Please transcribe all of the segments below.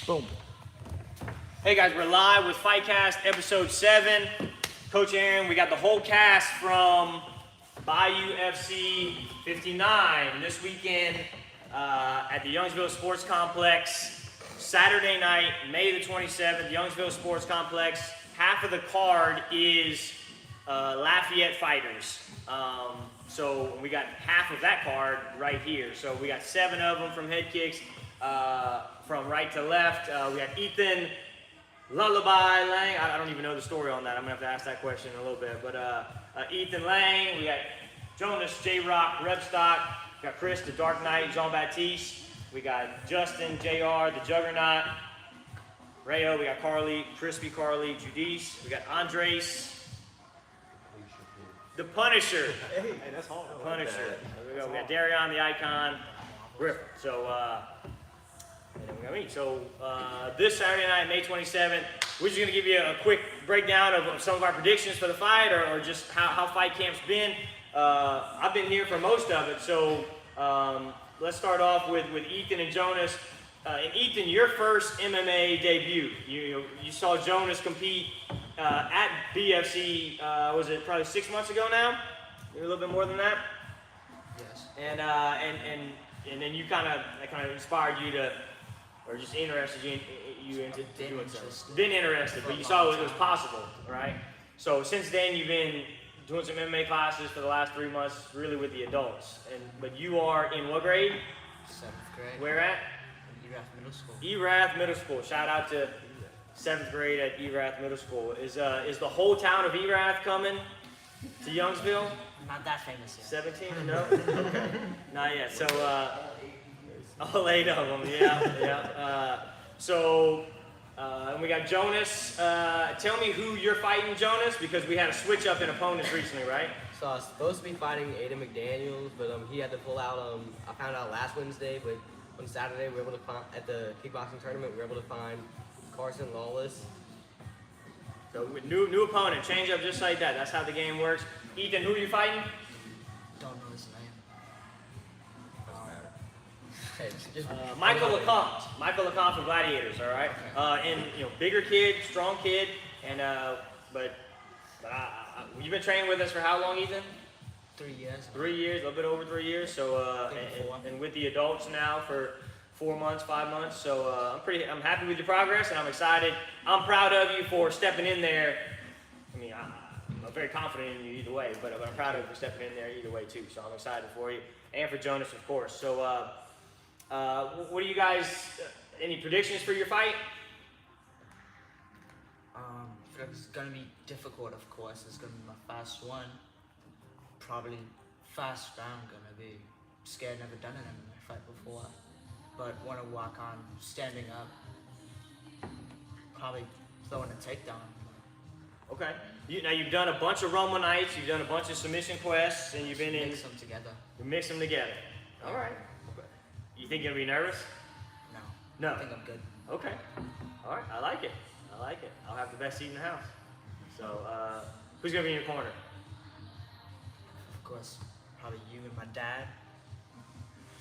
Boom. Hey guys, we're live with FightCast episode 7. Coach Aaron, we got the whole cast from Bayou FC 59 this weekend at the Youngsville Sports Complex. Saturday night, May the 27th, Youngsville Sports Complex. Half of the card is Lafayette fighters. So we got half of that card right here. So we got 7 of them from Headkicks, from right to left. We got Ethan Lullaby Lang. I don't even know the story on that. I'm gonna have to ask that question in a little bit. But Ethan Lang, we got Jonas, J-Rock, Rebstock. We got Chris, the Dark Knight, Jean-Baptiste. We got Justin, JR, the Juggernaut. Rayo, we got Carly, Crispy Carly, Judice. We got Andres, the Punisher. Hey, that's hard. The Punisher. There we go. We got Darion, the Icon, Griffin. So, and then we got me. So, this Saturday night, May 27th, we're just going to give you a quick breakdown of some of our predictions for the fight or just how fight camp's been. I've been here for most of it, so let's start off with Ethan and Jonas. And Ethan, your first MMA debut. You saw Jonas compete at BFC, was it probably 6 months ago now? Maybe a little bit more than that? Yes. And then that kind of inspired you to, or just interested you into doing something. Been interested, but you saw it was possible, right? So since then you've been doing some MMA classes for the last 3 months, really with the adults. But you are in what grade? 7th grade. Where at? Erath Middle School. Erath Middle School. Shout out to 7th grade at Erath Middle School. Is the whole town of Erath coming to Youngsville? Not that famous yet. 17? No? Okay. Not yet. So, all 8 of them, yeah. And we got Jonas. Tell me who you're fighting, Jonas, because we had a switch up in opponents recently, right? So I was supposed to be fighting Aiden McDaniels, but he had to pull out. I found out last Wednesday, but on Saturday we were able to find at the kickboxing tournament. We were able to find Carson Lawless. So with new opponent, change up just like that. That's how the game works. Ethan, who are you fighting? Don't know his name. Hey, just Michael LeCompte. Michael LeCompte from Gladiators. All right. And bigger kid, strong kid, and but you've been training with us for how long, Ethan? 3 years. 3 years, a little bit over 3 years. So and with the adults now for 4 months, 5 months. So I'm happy with your progress, and I'm excited. I'm proud of you for stepping in there. I mean, I'm very confident in you either way, but I'm proud of you for stepping in there either way too. So I'm excited for you and for Jonas, of course. So what do you guys? Any predictions for your fight? It's gonna be difficult, of course. It's gonna be my first one. Probably first round gonna be scared, never done an MMA fight before, but want to work on standing up, probably throwing a takedown. Okay. Now you've done a bunch of Rumble nights, you've done a bunch of submission quests, and you've been in. Mix them together. You mix them together. All right. Okay. You think you're gonna be nervous? No. No. I think I'm good. Okay. All right. I like it. I'll have the best seat in the house. So who's gonna be in your corner? Of course, probably you and my dad.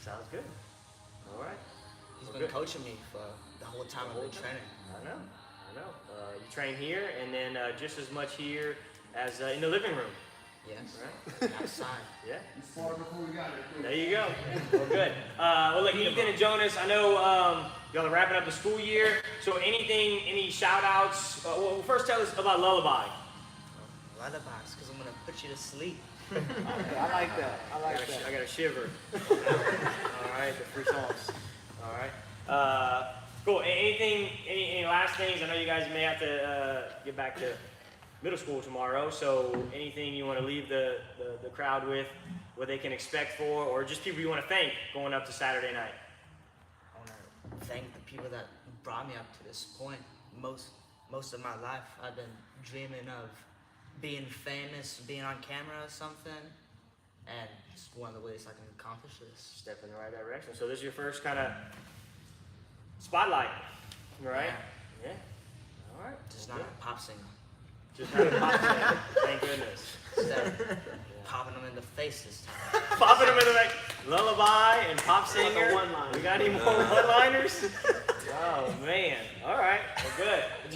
Sounds good. All right. He's Well, been good. coaching me for the whole time I've been training. I know. You train here, and then just as much here as in the living room. Yes. Right? Outside. Yeah. You smarter before we got it. There you go. Well, good. Well, look, Ethan and Jonas, I know y'all are wrapping up the school year. So any shout outs? Well, first tell us about Lullaby. Lullabies, because I'm going to put you to sleep. I like that. I got a shiver. All right, the free songs. All right. Cool. Any last things? I know you guys may have to get back to middle school tomorrow. So anything you want to leave the crowd with, what they can expect for, or just people you want to thank going up to Saturday night? I want to thank the people that brought me up to this point. Most of my life, I've been dreaming of being famous, being on camera or something, and it's one of the ways I can accomplish this. Step in the right direction. So this is your first kind of spotlight, right? Yeah. All right. Just not a pop singer. Just not a pop singer. Thank goodness. Instead of popping them in the face this time. Popping them in the face. Lullaby and pop singer. one-liner. We got any more one-liners? Oh man.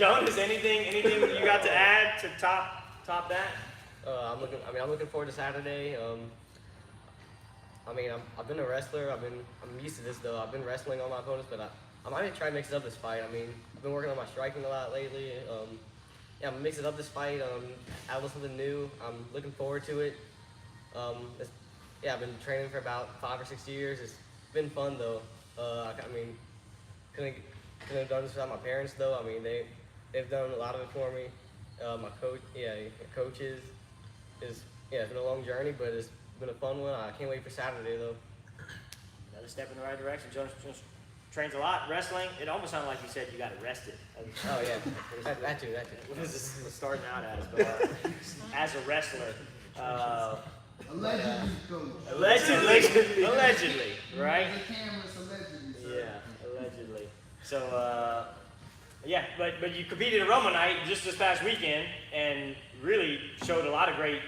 Jonas, anything you got to add to top that? I'm looking forward to Saturday. I've been a wrestler. I'm used to this though. I've been wrestling all my opponents, but I might try to mix it up this fight. I've been working on my striking a lot lately. Yeah, I'm gonna mix it up this fight. Add a little something new. I'm looking forward to it. Yeah, I've been training for about 5 or 6 years. It's been fun though. Couldn't have done this without my parents though. They've done a lot of it for me. My coaches. It's been a long journey, but it's been a fun one. I can't wait for Saturday though. Another step in the right direction. Jonas trains a lot, wrestling. It almost sounded like you said you got arrested. Oh yeah, that too. What is this starting out as? But as a wrestler. Allegedly, coach. Allegedly, right? The cameras allegedly, sir. Yeah, allegedly. So, yeah, but you competed at Roma night just this past weekend and really showed a lot of great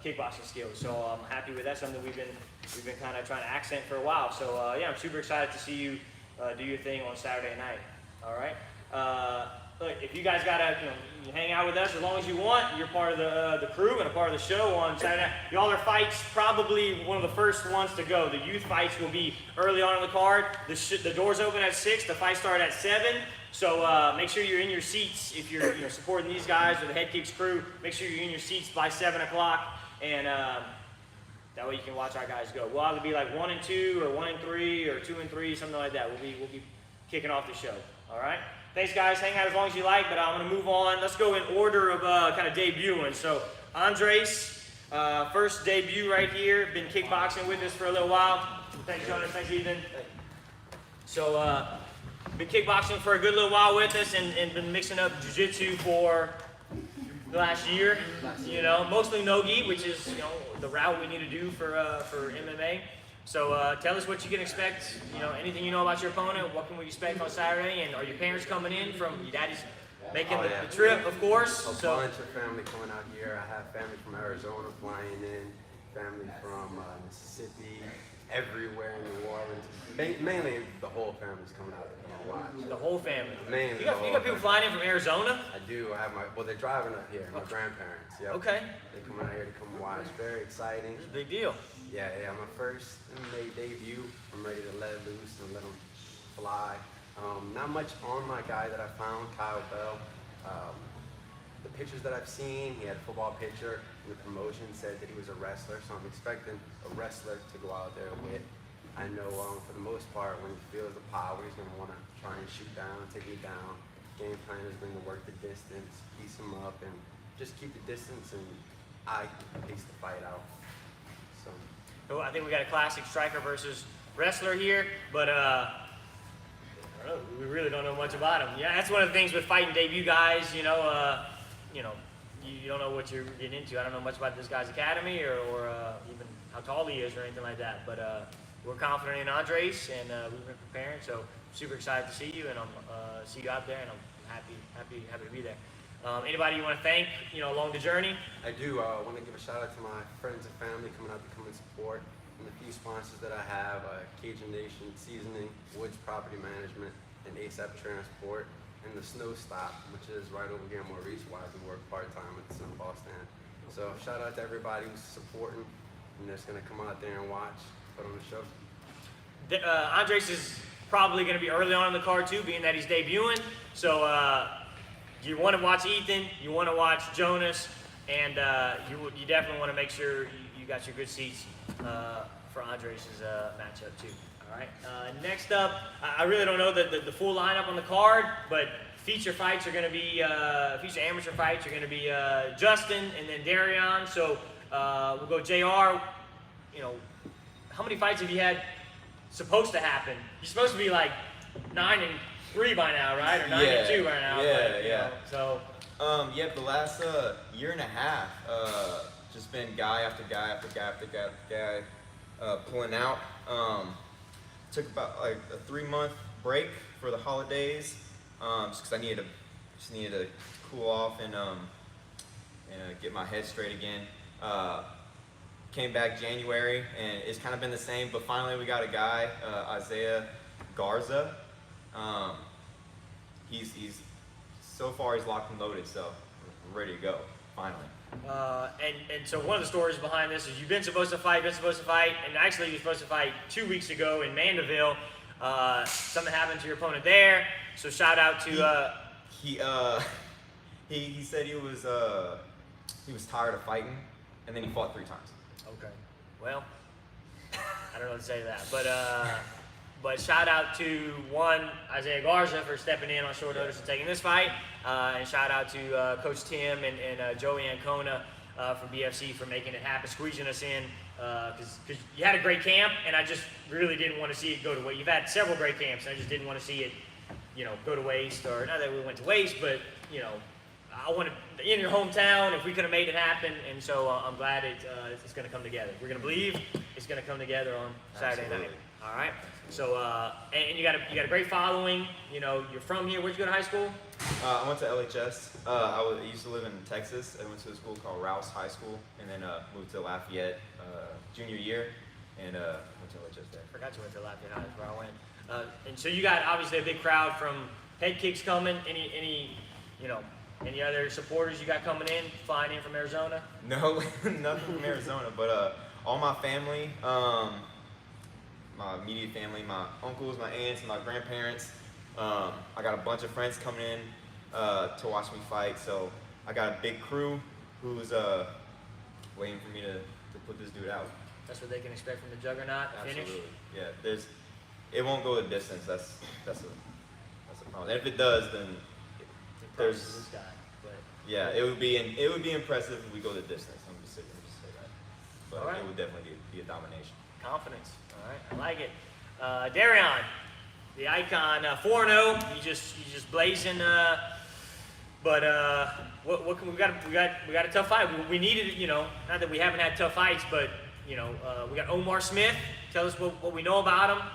kickboxing skills. So I'm happy with that. Something we've been kind of trying to accent for a while. So yeah, I'm super excited to see you do your thing on Saturday night. All right. Look, if you guys gotta you hang out with us as long as you want, you're part of the crew and a part of the show on Saturday night. Y'all are fights, probably one of the first ones to go. The youth fights will be early on in the card. The doors open at 6. The fights start at 7. So make sure you're in your seats if you're supporting these guys or the Headkicks crew. Make sure you're in your seats by 7 o'clock, and that way you can watch our guys go. We'll either be like 1 and 2, or 1 and 3, or 2 and 3, something like that. We'll be kicking off the show. All right. Thanks, guys. Hang out as long as you like, but I'm going to move on. Let's go in order of kind of debuting. So, Andres, first debut right here. Been kickboxing with us for a little while. Thanks, Jonas. Thanks, Ethan. So, been kickboxing for a good little while with us and been mixing up Jiu-Jitsu for the last year. Mostly no-gi, which is, the route we need to do for MMA. So tell us what you can expect, anything you know about your opponent, what can we expect on Saturday, and are your parents coming in from, your daddy's making the trip, of course? A bunch of family coming out here. I have family from Arizona flying in, family from Mississippi, everywhere in New Orleans. Mainly the whole family's coming out to come watch. The whole family? Mainly You got people flying in from Arizona? I do. I have they're driving up here, my grandparents. Yep. Okay. They're coming out here to come watch. Very exciting. It's a big deal. Yeah, my first MMA debut. I'm ready to let loose and let them fly. Not much on my guy that I found, Kyle Bell. The pictures that I've seen, he had a football picture. The promotion said that he was a wrestler, so I'm expecting a wrestler to go out there with. I know for the most part, when he feels the power, he's going to want to try and shoot down, take me down. Game plan has been to work the distance, piece him up, and just keep the distance, and I piece the fight out. So I think we got a classic striker versus wrestler here, but I don't know, we really don't know much about him. Yeah, that's one of the things with fighting debut guys. You don't know what you're getting into. I don't know much about this guy's academy or even how tall he is or anything like that. But we're confident in Andres, and we've been preparing. So super excited to see you, and I'm see you out there, and I'm happy to be there. Anybody you want to thank, along the journey? I do want to give a shout out to my friends and family coming out to come and support, and the few sponsors that I have, Cajun Nation Seasoning, Woods Property Management, and ASAP Transport, and the Snow Stop, which is right over here in Maurice, where I do work part-time at the Snowball Stand. So shout out to everybody who's supporting and that's going to come out there and watch, put on the show. Andres is probably going to be early on in the card too, being that he's debuting. So you want to watch Ethan, you want to watch Jonas, and you definitely want to make sure you got your good seats for Andres' matchup too. All right. Next up, I really don't know the full lineup on the card, but feature fights are going to be feature amateur fights are going to be Justin and then Darion. So we'll go JR. How many fights have you had supposed to happen? You're supposed to be like 9-3 by now, right? Or 9-2 by now. Yeah, but, yeah. So. The last year and a half, just been guy after guy after guy after guy after guy pulling out. Took about like a 3-month break for the holidays, just because I needed to cool off and get my head straight again. Came back January, and it's kind of been the same, but finally we got a guy, Isaiah Garza. He's so far he's locked and loaded, so I'm ready to go, finally. And so one of the stories behind this is you've been supposed to fight, and actually you're supposed to fight 2 weeks ago in Mandeville. Something happened to your opponent there, so shout out to... He said he was tired of fighting, and then he fought 3 times. Okay, well, I don't know what to say to that, but shout out to Isaiah Garza for stepping in on short notice and taking this fight, and shout out to Coach Tim and Joey Ancona from BFC for making it happen, squeezing us in, because you had a great camp, and I just really didn't want to see it go to waste. You've had several great camps, and I just didn't want to see it, go to waste, or not that we went to waste, but I wanted in your hometown if we could have made it happen, and so I'm glad it's going to come together. We're going to believe it's going to come together on Saturday night. All right. So and you got a great following. You're from here. Where'd you go to high school? I went to LHS. I used to live in Texas. I went to a school called Rouse High School, and then moved to Lafayette junior year, and went to LHS there. Forgot you went to Lafayette High. That's where I went. And so you got obviously a big crowd from Headkicks coming. Any other supporters you got coming in, flying in from Arizona? No, nothing from Arizona, but all my family, my immediate family, my uncles, my aunts, my grandparents. I got a bunch of friends coming in to watch me fight, so I got a big crew who's waiting for me to put this dude out. That's what they can expect from the Juggernaut finish? Absolutely, yeah. It won't go the distance. That's a problem. And if it does, then there's this guy, but yeah, it would be impressive if we go the distance. I'm just saying that, but right. It would definitely be a domination. Confidence. All right, I like it. Darion, the icon, 4-0. You just blazing. But what can we got a tough fight. We needed, not that we haven't had tough fights, but we got Omar Smith. Tell us what we know about him.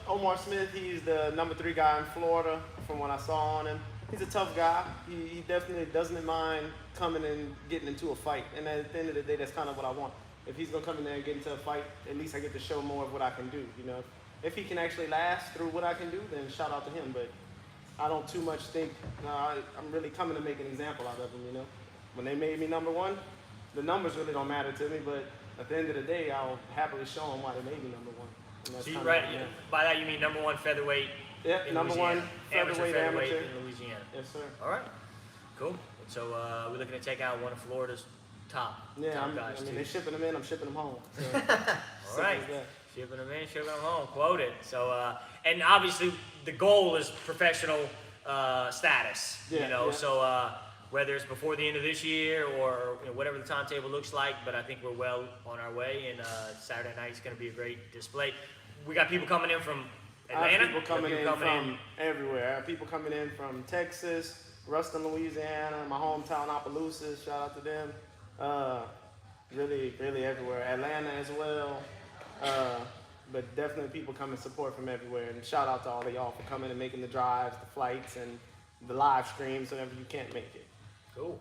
Omar Smith, he's the number 3 guy in Florida from what I saw on him. He's a tough guy. He definitely doesn't mind coming and getting into a fight. And at the end of the day, that's kind of what I want. If he's going to come in there and get into a fight, at least I get to show more of what I can do. If he can actually last through what I can do, then shout out to him. But I don't too much think, I'm really coming to make an example out of him, When they made me number 1, the numbers really don't matter to me. But at the end of the day, I'll happily show them why they made me number 1. And that's So kinda, by that you mean number 1 featherweight? Yep, number Louisiana. 1 featherweight amateur. in Louisiana. Yes, sir. All right, cool. So we're looking to take out one of Florida's top guys. they're shipping them in, I'm shipping them home. So, all right, shipping them in, shipping them home. Quoted. So and obviously the goal is professional status. So whether it's before the end of this year or whatever the timetable looks like, but I think we're well on our way, and Saturday night is going to be a great display. We got people coming in from Atlanta. People coming in from everywhere. I have people coming in from Texas, Ruston, Louisiana, my hometown, Opelousas. Shout out to them. Really, really everywhere. Atlanta as well. But definitely people come and support from everywhere. And shout out to all of y'all for coming and making the drives, the flights, and the live streams whenever you can't make it. Cool.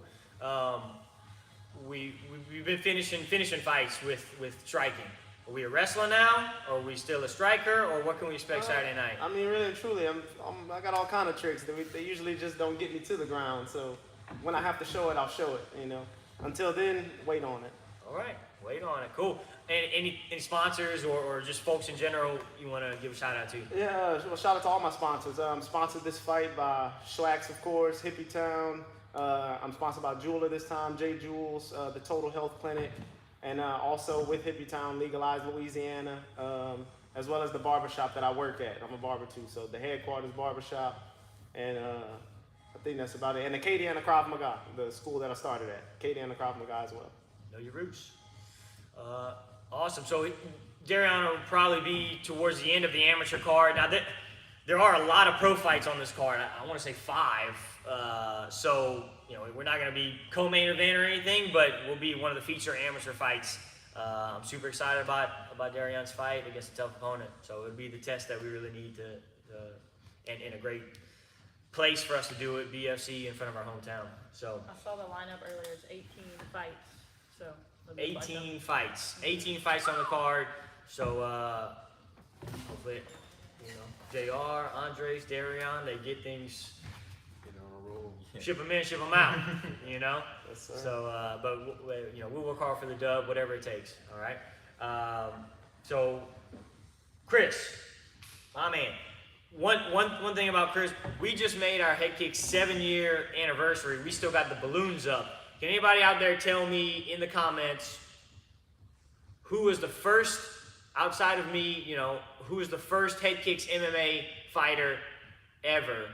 We've been finishing fights with striking. Are we a wrestler now, or are we still a striker, or what can we expect Saturday night? I mean, really and truly, I got all kind of tricks. They usually just don't get me to the ground. So when I have to show it, I'll show it. Until then, wait on it. All right, wait on it. Cool. And any sponsors or just folks in general you want to give a shout out to? Yeah, well, shout out to all my sponsors. I'm sponsored this fight by Schwax, of course, Hippie Town. I'm sponsored by Jeweler this time, J Jewels, the Total Health Clinic. And also with Hippie Town, Legalized Louisiana, as well as the barbershop that I work at. I'm a barber too, so the headquarters barbershop, and I think that's about it. And the Acadiana Krav Maga, the school that I started at, Acadiana Krav Maga as well. Know your roots. Awesome. So Darion will probably be towards the end of the amateur card. Now there are a lot of pro fights on this card. I want to say 5. So we're not going to be co-main event or anything, but we'll be one of the feature amateur fights. I'm super excited about Darion's fight against a tough opponent. So it'll be the test that we really need and in a great place for us to do it, BFC in front of our hometown. So I saw the lineup earlier. It's 18 fights. So 18 fights. 18 fights on the card. So hopefully, JR, Andres, Darion, they get things ship them in, ship them out. You know. Yes, sir. So, but you know, we'll work hard for the dub, whatever it takes. All right. So, Chris, my man. One thing about Chris, we just made our Headkicks 7-year anniversary. We still got the balloons up. Can anybody out there tell me in the comments who was the first, outside of me, you know, who was the first Headkicks MMA fighter ever?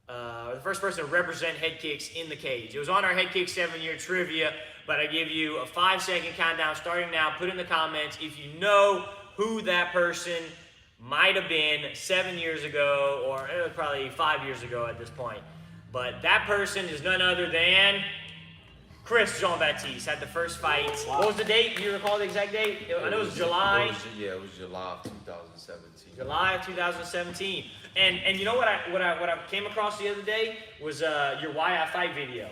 The first person to represent Headkicks in the cage. It was on our Headkicks 7-year trivia, but I give you a 5-second countdown starting now. Put in the comments if you know who that person might have been 7 years ago, or it was probably 5 years ago at this point. But that person is none other than Chris Jean-Baptiste. Had the first fight. What was the date? Do you recall the exact date? I know it was July. It was July of 2017. July of 2017. And you know what I came across the other day was your Why I Fight video.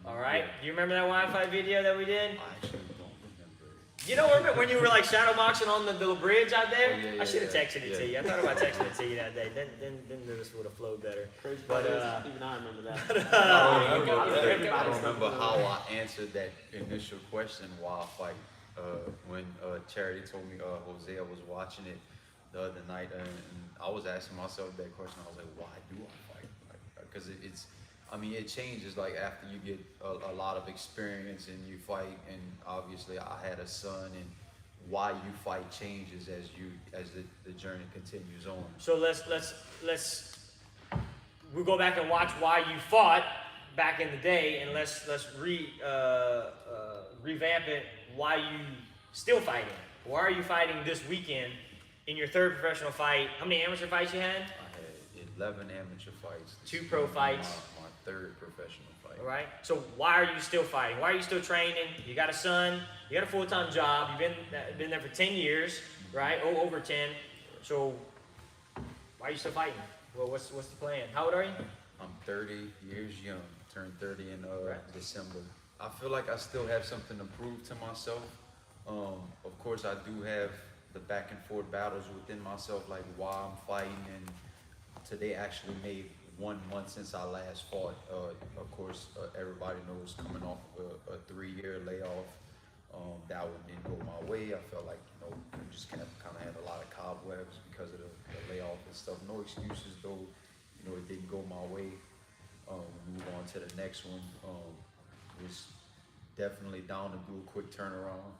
All right. Yeah. Do you remember that Why I Fight video that we did? I actually don't remember it. You know, remember when you were like shadowboxing on the little bridge out there? Oh, yeah, I should have yeah, texted it yeah. to you. I thought about texting it to you that day. Then this would have flowed better. Crazy But part is, even I remember that. I don't remember how I answered that initial question, why I fight. When Charity told me Hosea was watching it the other night, and I was asking myself that question. I was like, why do I fight? Because it changes like after you get a lot of experience and you fight, and obviously I had a son, and why you fight changes as the journey continues on. So let's we'll go back and watch why you fought back in the day, and let's revamp it. Why you still fighting? Why are you fighting this weekend in your third professional fight? How many amateur fights you had? I had 11 amateur fights. This 2 is pro fights. My third professional fight. All right. So why are you still fighting? Why are you still training? You got a son. You got a full-time job. You've been there for 10 years, right? Oh, over 10. So why are you still fighting? Well, what's the plan? How old are you? I'm 30 years young. Turned 30 in Right. December. I feel like I still have something to prove to myself. Of course, I do have the back and forth battles within myself, like why I'm fighting. And today actually made 1 month since I last fought. Of course, everybody knows coming off of a 3-year layoff. That one didn't go my way. I felt like, I just kind of had a lot of cobwebs because of the layoff and stuff. No excuses though, it didn't go my way. Move on to the next one. Was definitely down to do a quick turnaround.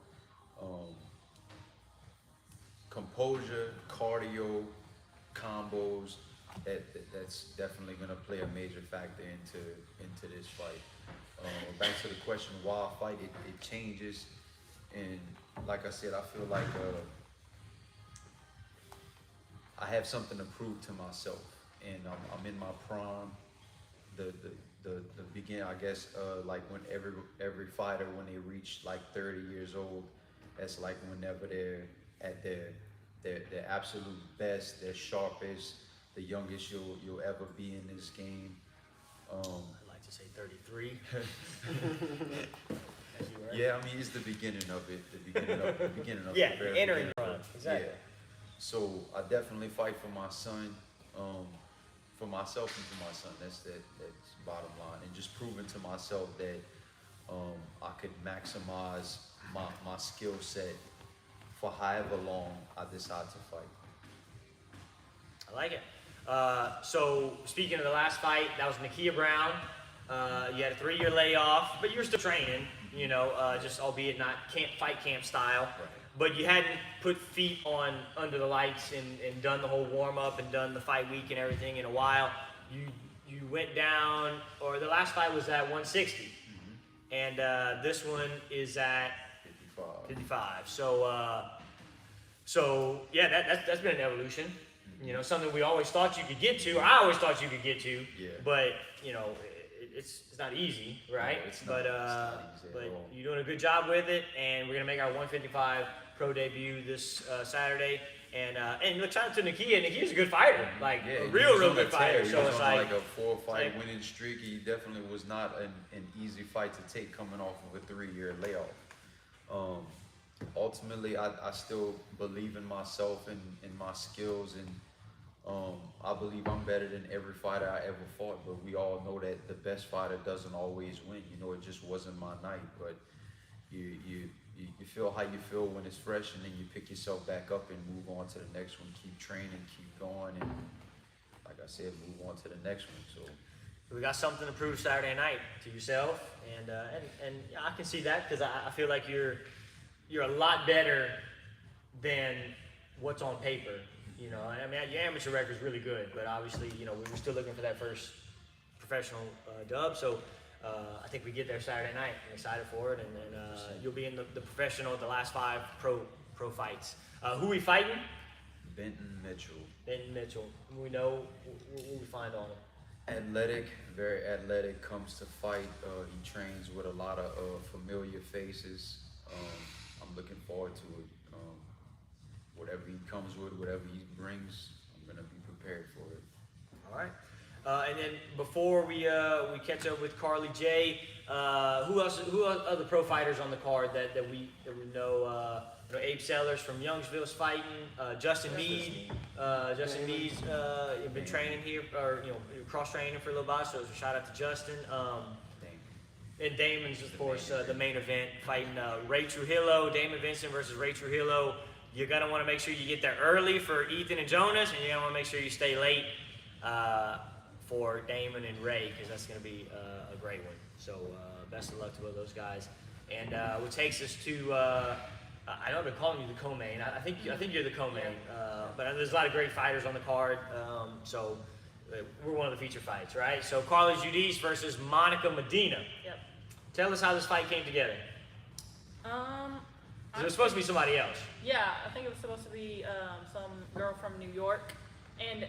Composure, cardio, combos, that's definitely gonna play a major factor into this fight. Back to the question why I fight, it changes, and like I said, I feel like I have something to prove to myself, and I'm in my prime. The beginning, I guess, like when every fighter, when they reach like 30 years old, that's like whenever they're at their absolute best, their sharpest, the youngest you'll ever be in this game. I'd like to say 33. Yeah, it's the beginning of it. The beginning of Yeah, the very entering beginning. run. Exactly. Yeah. So I definitely fight for my son, for myself and for my son. That's bottom line, and just proving to myself that I could maximize my skill set for however long I decide to fight. I like it. So speaking of the last fight, that was Nakia Brown. You had a 3-year layoff, but you were still training, just albeit not fight camp style. Right. But you hadn't put feet on under the lights and done the whole warm up and done the fight week and everything in a while. You went down, or the last fight was at 160, and this one is at 55. So yeah, that's been an evolution. Something we always thought you could get to, or I always thought you could get to. Yeah. But it's not easy, right? No, it's not easy at all. You're doing a good job with it, and we're gonna make our 155 pro debut this Saturday. And look, shout out to Nakia. Nakia's a good fighter, like Yeah, a he real was on good a fighter. tear. He So was it's on like a 4-fight like- winning streak. He definitely was not an easy fight to take coming off of a 3-year layoff. Ultimately, I still believe in myself and in my skills, and I believe I'm better than every fighter I ever fought, but we all know that the best fighter doesn't always win. You know, it just wasn't my night, but you feel how you feel when it's fresh, and then you pick yourself back up and move on to the next one. Keep training, keep going, and like I said, move on to the next one. So we got something to prove Saturday night to yourself, and I can see that because I feel like you're a lot better than what's on paper. You know, I mean, your amateur record is really good, but obviously, you know, we're still looking for that first professional dub. So I think we get there Saturday night. I'm excited for it, and you'll be in the professional, the last 5 pro fights. Who we fighting? Benton Mitchell. Benton Mitchell. We know what we find on him. Athletic, very athletic, comes to fight. He trains with a lot of familiar faces. I'm looking forward to it. Whatever he comes with, whatever he brings, I'm gonna be prepared for it. All right. And then before we catch up with Carly J, who are other pro fighters on the card that we know? You know, Abe Sellers from Youngsville's fighting. Justin Meade. Justin Meade's been training here, or you know, cross training for a little while. So it's a shout out to Justin. And Damon's, of course, the main event, fighting Ray Trujillo. Damon Vincent versus Ray Trujillo. You're gonna want to make sure you get there early for Ethan and Jonas, and you're gonna want to make sure you stay late for Damon and Ray, because that's gonna be a great one. So best of luck to both those guys. And what takes us to I know they're calling you the co-main. I think you're the co-main, but there's a lot of great fighters on the card. So we're one of the feature fights, right? So Carly Judice versus Monica Medina. Yep. Tell us how this fight came together. It was supposed to be somebody else. Yeah, I think it was supposed to be some girl from New York. And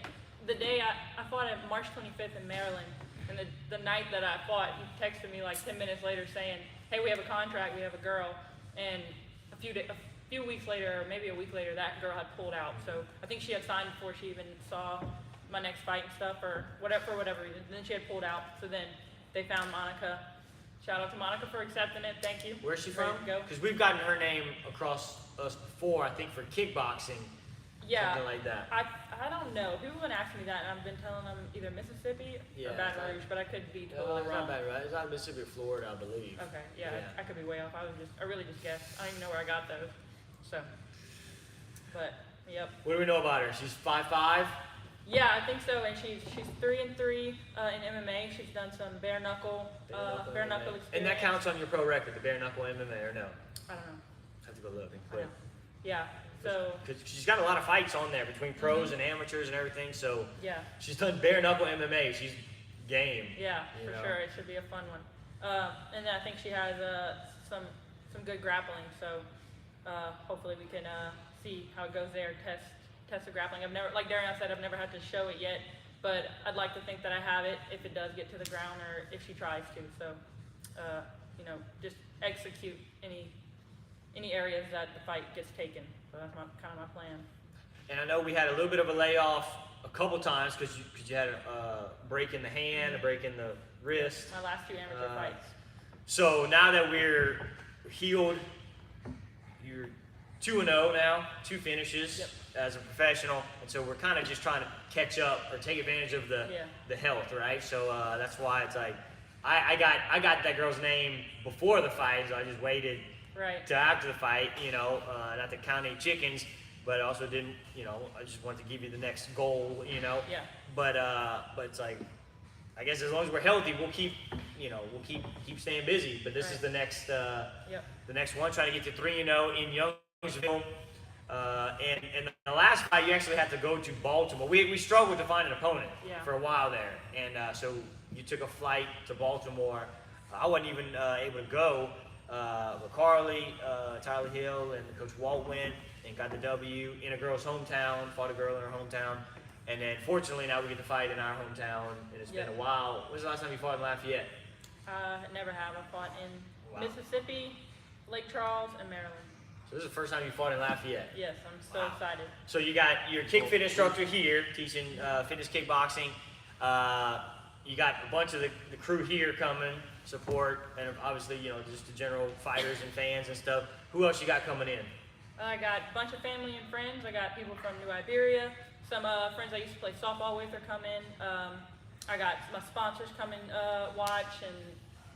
the day I fought at March 25th in Maryland, and the night that I fought, he texted me like 10 minutes later saying, hey, we have a contract, we have a girl. And a few weeks later, or maybe a week later, that girl had pulled out. So I think she had signed before she even saw my next fight and stuff, or whatever, for whatever reason. Then she had pulled out. So then they found Monica. Shout out to Monica for accepting it. Thank you. Where's she Ready from? to go. Because we've gotten her name across us before, I think, for kickboxing. Yeah. Something like that. I don't know. People have been asking me that, and I've been telling them either Mississippi Yeah, or Baton it's Rouge, but I could be totally it's wrong. not bad, right? It's out of Mississippi or Florida, I believe. Okay, yeah, Yeah. I could be way off. I really just guessed. I don't even know where I got those. So, but yep. What do we know about her? She's 5'5". Yeah, I think so. And she's 3-3 in MMA. She's done some bare knuckle experience. And that counts on your pro record, the bare knuckle MMA, or no? I don't know. I have to go look. I know. Yeah. So Because she's got a lot of fights on there between pros and amateurs and everything. So yeah. she's done bare knuckle MMA. She's game. Yeah, You for know? sure. It should be a fun one. And I think she has some good grappling. So hopefully we can see how it goes there. Test the grappling. I've never, like Darian said, I've never had to show it yet, but I'd like to think that I have it if it does get to the ground or if she tries to. So, you know, just execute any areas that the fight gets taken. So that's kind of my plan. And I know we had a little bit of a layoff a couple times because you had a break in the hand, a break in the wrist. My last 2 amateur fights. So now that we're healed, you're 2-0 now, 2 finishes. Yep. As a professional, and so we're kind of just trying to catch up or take advantage of the health, right? So that's why it's like I got that girl's name before the fight, so I just waited till after the fight, you know, not to count any chickens, but also didn't, you know, I just wanted to give you the next goal, you know. Yeah. But it's like, I guess as long as we're healthy, we'll keep staying busy. But this is the next the next one, trying to get to 3-0 in Youngsville. And the last fight, you actually had to go to Baltimore. We struggled to find an opponent for a while there, and so you took a flight to Baltimore. I wasn't even able to go, but Carly, Tyler Hill, and Coach Walt went and got the W in a girl's hometown, fought a girl in her hometown, and then fortunately now we get to fight in our hometown, and it's been a while. When was the last time you fought in Lafayette? Never have. I fought in Mississippi, Lake Charles, and Maryland. So this is the first time you fought in Lafayette. Yes, I'm so excited. So you got your kick fit instructor here teaching fitness kickboxing. You got a bunch of the crew here coming, support, and obviously, you know, just the general fighters and fans and stuff. Who else you got coming in? I got a bunch of family and friends. I got people from New Iberia, some friends I used to play softball with are coming. I got my sponsors coming watch, and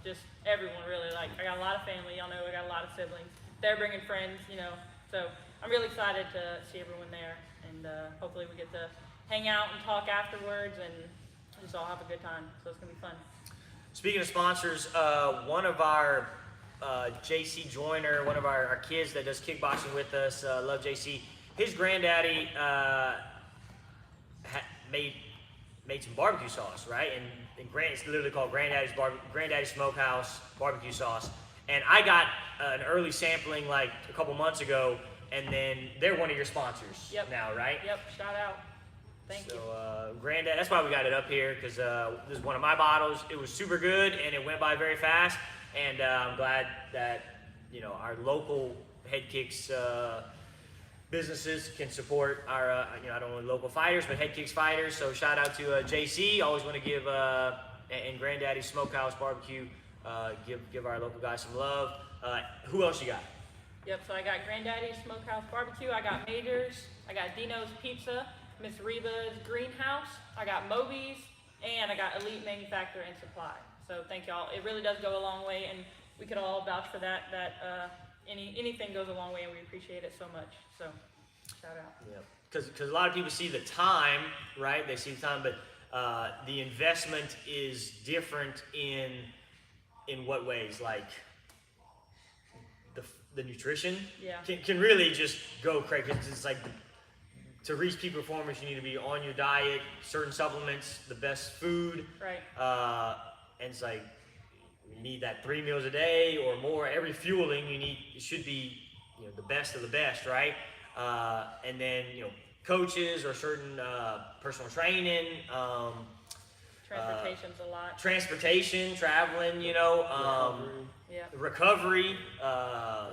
just everyone really. Like, I got a lot of family. Y'all know I got a lot of siblings. They're bringing friends, you know. So I'm really excited to see everyone there, and hopefully we get to hang out and talk afterwards and just all have a good time. So it's gonna be fun. Speaking of sponsors, one of our JC Joyner, one of our kids that does kickboxing with us, love JC. His granddaddy made some barbecue sauce, right? And it's literally called Granddaddy's Smokehouse barbecue sauce. And I got an early sampling like a couple months ago, and then they're one of your sponsors now, right? Yep, shout out. Thank you. So, Granddad, that's why we got it up here, because this is one of my bottles. It was super good, and it went by very fast. And I'm glad that, you know, our local Headkicks businesses can support our, you know, I don't know local fighters, but Headkicks fighters. So shout out to JC. Always want to give, and Granddaddy Smokehouse Barbecue, give our local guys some love. Who else you got? Yep, so I got Granddaddy's Smokehouse Barbecue, I got Major's, I got Dino's Pizza, Miss Reba's Greenhouse, I got Moby's, and I got Elite Manufacturer and Supply. So thank y'all. It really does go a long way, and we could all vouch for that, anything goes a long way, and we appreciate it so much. So shout out. Yeah, because a lot of people see the time, right? They see the time, but the investment is different in what ways? Like the nutrition can really just go crazy. It's like to reach peak performance, you need to be on your diet, certain supplements, the best food. Right. And it's like you need that 3 meals a day or more. Every fueling it should be, you know, the best of the best, right? And then, you know, coaches or certain personal training. Transportation's a lot. Transportation, traveling, you know, recovery.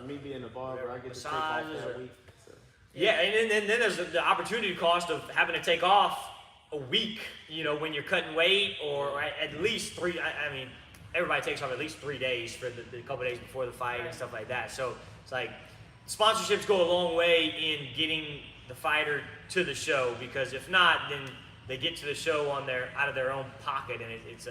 Me being a barber, I get to take off that week. So. Yeah, and then there's the opportunity cost of having to take off a week, you know, when you're cutting weight, or at least 3. I mean, everybody takes off at least 3 days for the couple days before the fight and stuff like that. So it's like sponsorships go a long way in getting the fighter to the show, because if not, then they get to the show out of their own pocket, and it's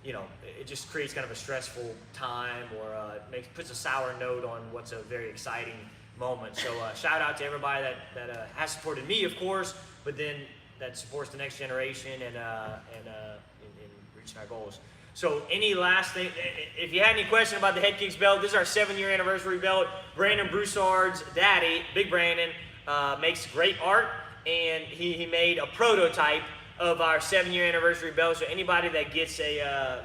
you know, it just creates kind of a stressful time, or puts a sour note on what's a very exciting moment. So shout out to everybody that has supported me, of course, but then that supports the next generation and in reaching our goals. So any last thing, if you had any question about the Headkicks belt, this is our 7-year anniversary belt. Brandon Broussard's daddy, Big Brandon, makes great art, and he made a prototype of our 7-year anniversary belt. So anybody that gets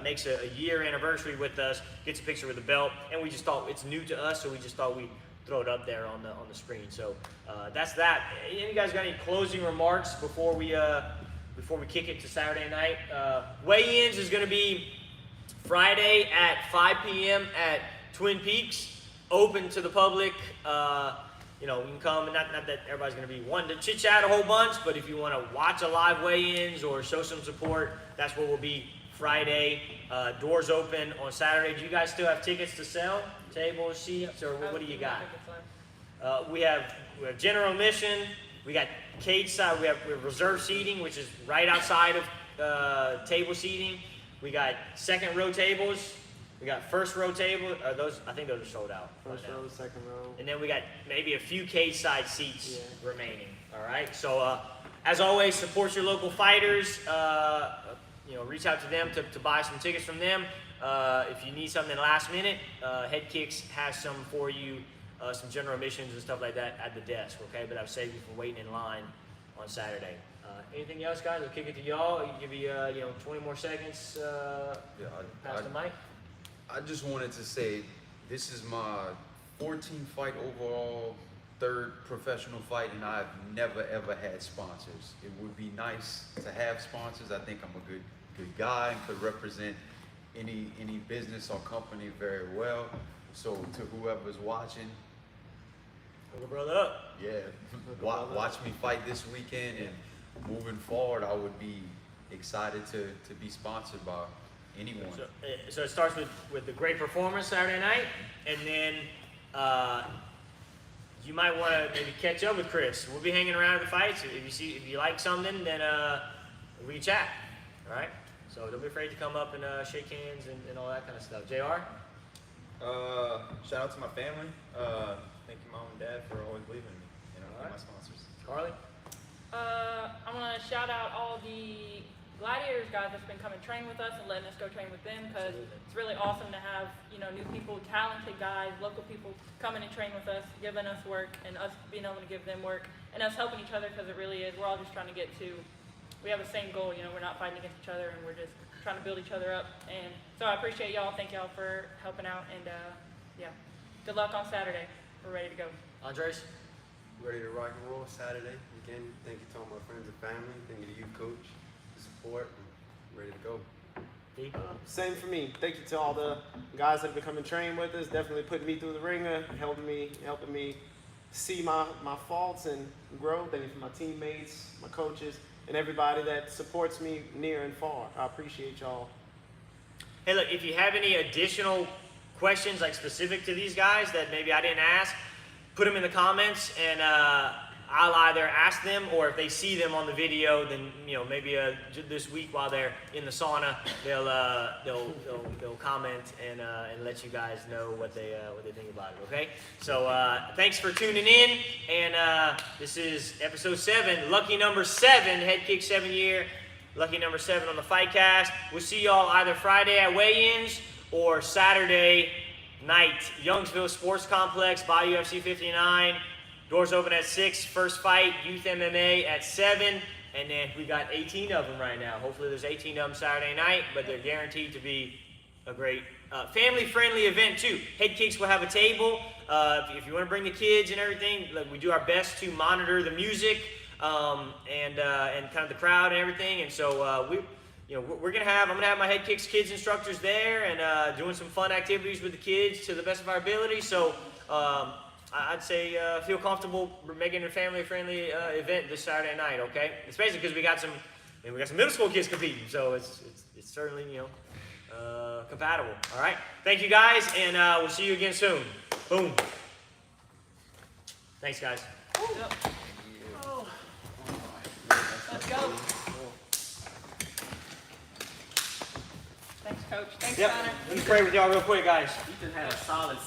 makes a year anniversary with us gets a picture with the belt, and we just thought it's new to us, so we just thought we'd throw it up there on the screen. So that's that. You guys got any closing remarks before we kick it to Saturday night? Weigh-ins is going to be Friday at 5 p.m. at Twin Peaks, open to the public. You know, you can come, and not that everybody's going to be wanting to chit-chat a whole bunch, but if you want to watch a live weigh-ins or show some support, that's where we'll be Friday. Doors open on Saturday. Do you guys still have tickets to sell? Tables, seats, or what do you got? We have general admission. We got cage side. We have reserve seating, which is right outside of table seating. We got second row tables. We got first row table. I think those are sold out. First row, second row. And then we got maybe a few cage side seats remaining. All right. So as always, support your local fighters. You know, reach out to them to buy some tickets from them. If you need something last minute, Headkicks has some for you, some general admissions and stuff like that at the desk. Okay, but I've saved you from waiting in line on Saturday. Anything else, guys? I'll kick it to y'all. I'll give you 20 more seconds. Pass the mic. I just wanted to say this is my 14th fight overall, 3rd professional fight, and I've never ever had sponsors. It would be nice to have sponsors. I think I'm a good guy and could represent any business or company very well. So to whoever's watching, Hook a brother up. yeah, watch me fight this weekend, and moving forward, I would be excited to be sponsored by anyone. So it starts with the great performance Saturday night, and then you might want to maybe catch up with Chris. We'll be hanging around at the fights. If you like something, then we can chat. All right. So don't be afraid to come up and shake hands and all that kind of stuff. JR? Shout out to my family. Thank you, mom and dad, for always believing in me. You know, All right. my sponsors. Carly? I'm gonna shout out all the Gladiators guys that's been coming train with us and letting us go train with them, because it's really awesome to have, you know, new people, talented guys, local people coming and train with us, giving us work, and us being able to give them work, and us helping each other, because it really is. We're all just trying to get to, we have the same goal, you know, we're not fighting against each other, and we're just trying to build each other up. And so I appreciate y'all. Thank y'all for helping out, and yeah, good luck on Saturday. We're ready to go. Andres? Ready to rock and roll Saturday. Again, thank you to all my friends and family. Thank you to you, coach, for support. I'm ready to go. D? Same for me. Thank you to all the guys that have been coming train with us, definitely putting me through the ringer, helping me see my faults and grow. Thank you for my teammates, my coaches, and everybody that supports me near and far. I appreciate y'all. Hey, look, if you have any additional questions, like specific to these guys that maybe I didn't ask, put them in the comments, and I'll either ask them, or if they see them on the video, then, you know, maybe this week while they're in the sauna, they'll comment and let you guys know what they think about it. Okay. So thanks for tuning in, and this is episode 7, lucky number 7, Headkicks 7 year, lucky number 7 on the FightCast. We'll see y'all either Friday at weigh-ins or Saturday night, Youngsville Sports Complex, Bayou FC 59. Doors open at 6. First fight, Youth MMA at 7. And then we got 18 of them right now. Hopefully there's 18 of them Saturday night, but they're guaranteed to be a great family-friendly event too. Headkicks will have a table. If you want to bring the kids and everything, like, we do our best to monitor the music and kind of the crowd and everything. And so I'm gonna have my Headkicks kids instructors there and doing some fun activities with the kids to the best of our ability. So I'd say feel comfortable making it a family-friendly event this Saturday night. Okay, especially because we got some middle school kids competing, so it's certainly, you know, compatible. All right, thank you guys, and we'll see you again soon. Boom. Thanks, guys. Yep. Oh. Let's go. Thanks, Coach. Thanks, Yep. Connor. Let me pray with y'all real quick, guys. Ethan had a solid